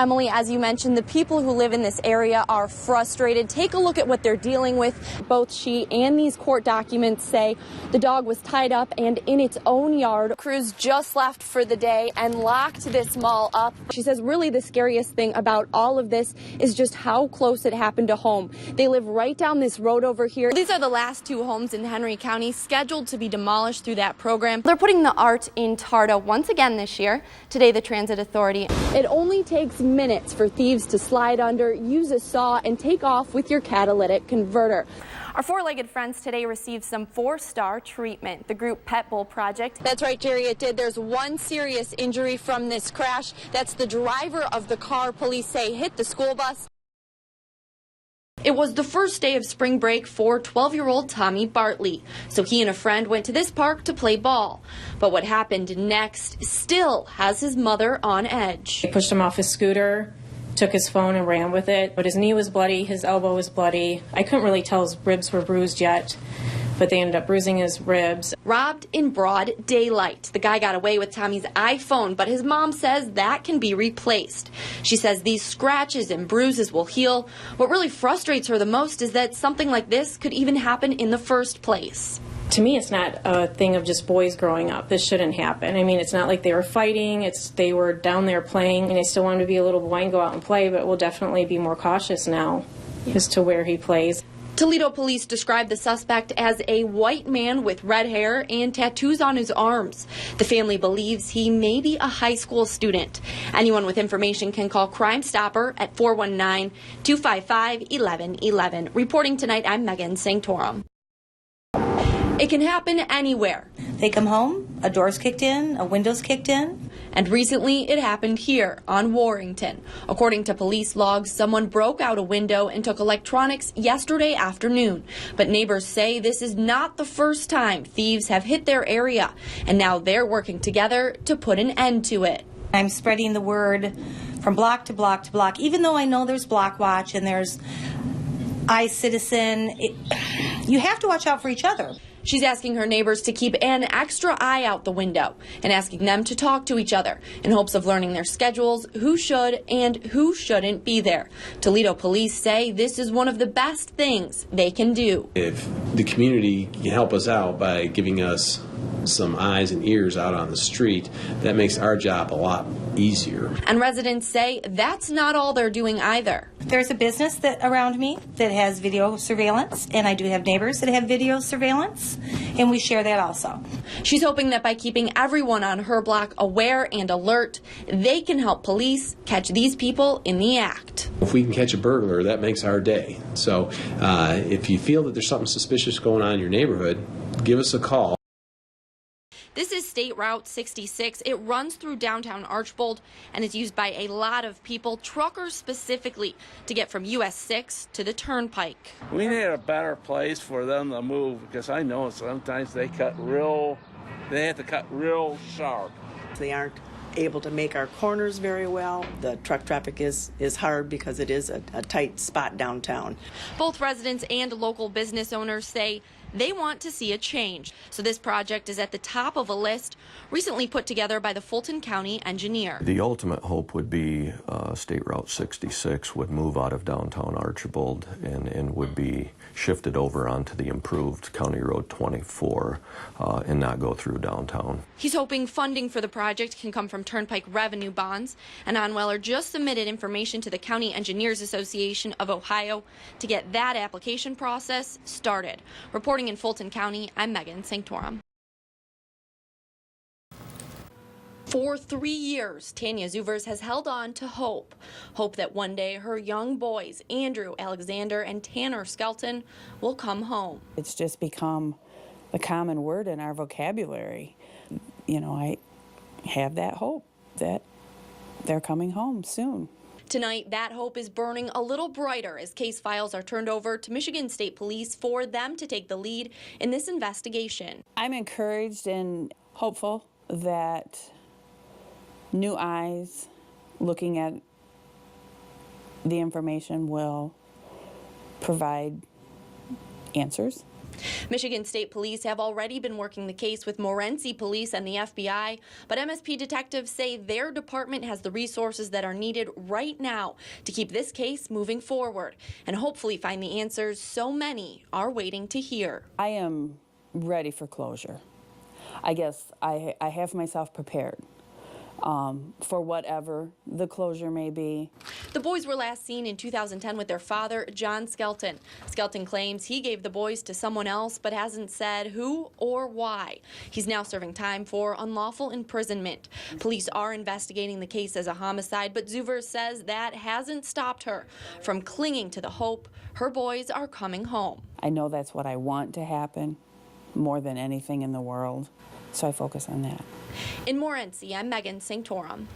Emily, as you mentioned, the people who live in this area are frustrated. Take a look at what they're dealing with. Both she and these court documents say the dog was tied up and in its own yard. Crews just left for the day and locked this mall up. She says really the scariest thing about all of this is just how close it happened to home. They live right down this road over here. These are the last two homes in Henry County scheduled to be demolished through that program. They're putting the art in Tarda once again this year. Today, the Transit Authority. It only takes minutes for thieves to slide under, use a saw, and take off with your catalytic converter. Our four-legged friends today received some 4-star treatment. The group Pet Bowl Project. That's right, Jerry, it did. There's one serious injury from this crash. That's the driver of the car, police say, hit the school bus. It was the first day of spring break for 12-year-old Tommy Bartley, so he and a friend went to this park to play ball. But what happened next still has his mother on edge. They pushed him off his scooter, took his phone and ran with it. But his knee was bloody, his elbow was bloody. I couldn't really tell his ribs were bruised yet, but they ended up bruising his ribs. Robbed in broad daylight. The guy got away with Tommy's iPhone, but his mom says that can be replaced. She says these scratches and bruises will heal. What really frustrates her the most is that something like this could even happen in the first place. To me, it's not a thing of just boys growing up. This shouldn't happen. I mean, it's not like they were fighting. They were down there playing, and they still wanted to be a little boy and go out and play, but we'll definitely be more cautious now as to where he plays. Toledo police described the suspect as a white man with red hair and tattoos on his arms. The family believes he may be a high school student. Anyone with information can call Crime Stopper at 419-255-1111. Reporting tonight, I'm Megan Sanctorum. It can happen anywhere. They come home, a door's kicked in, a window's kicked in. And recently it happened here on Warrington. According to police logs, someone broke out a window and took electronics yesterday afternoon. But neighbors say this is not the first time thieves have hit their area, and now they're working together to put an end to it. I'm spreading the word from block to block to block, even though I know there's Block Watch and there's iCitizen. You have to watch out for each other. She's asking her neighbors to keep an extra eye out the window and asking them to talk to each other in hopes of learning their schedules, who should and who shouldn't be there. Toledo police say this is one of the best things they can do. If the community can help us out by giving us some eyes and ears out on the street, that makes our job a lot easier. And residents say that's not all they're doing either. There's a business around me that has video surveillance, and I do have neighbors that have video surveillance, and we share that also. She's hoping that by keeping everyone on her block aware and alert, they can help police catch these people in the act. If we can catch a burglar, that makes our day. So if you feel that there's something suspicious going on in your neighborhood, give us a call. This is State Route 66. It runs through downtown Archbold and is used by a lot of people, truckers specifically, to get from US 6 to the Turnpike. We need a better place for them to move, because I know sometimes they have to cut real sharp. They aren't able to make our corners very well. The truck traffic is hard because it is a tight spot downtown. Both residents and local business owners say they want to see a change. So this project is at the top of a list recently put together by the Fulton County engineer. The ultimate hope would be State Route 66 would move out of downtown Archbold and would be shifted over onto the improved County Road 24 and not go through downtown. He's hoping funding for the project can come from Turnpike revenue bonds, and Onweller just submitted information to the County Engineers Association of Ohio to get that application process started. Reporting in Fulton County, I'm Megan Sanctorum. For 3 years, Tanya Zuvers has held on to hope that one day her young boys, Andrew, Alexander, and Tanner Skelton, will come home. It's just become a common word in our vocabulary. You know, I have that hope that they're coming home soon. Tonight, that hope is burning a little brighter as case files are turned over to Michigan State Police for them to take the lead in this investigation. I'm encouraged and hopeful that new eyes looking at the information will provide answers. Michigan State Police have already been working the case with Morenci Police and the FBI, but MSP detectives say their department has the resources that are needed right now to keep this case moving forward and hopefully find the answers so many are waiting to hear. I am ready for closure. I guess I have myself prepared for whatever the closure may be. The boys were last seen in 2010 with their father, John Skelton. Skelton claims he gave the boys to someone else but hasn't said who or why. He's now serving time for unlawful imprisonment. Police are investigating the case as a homicide, but Zuver says that hasn't stopped her from clinging to the hope her boys are coming home. I know that's what I want to happen more than anything in the world, so I focus on that. In Morenci, I'm Megan Sanctorum.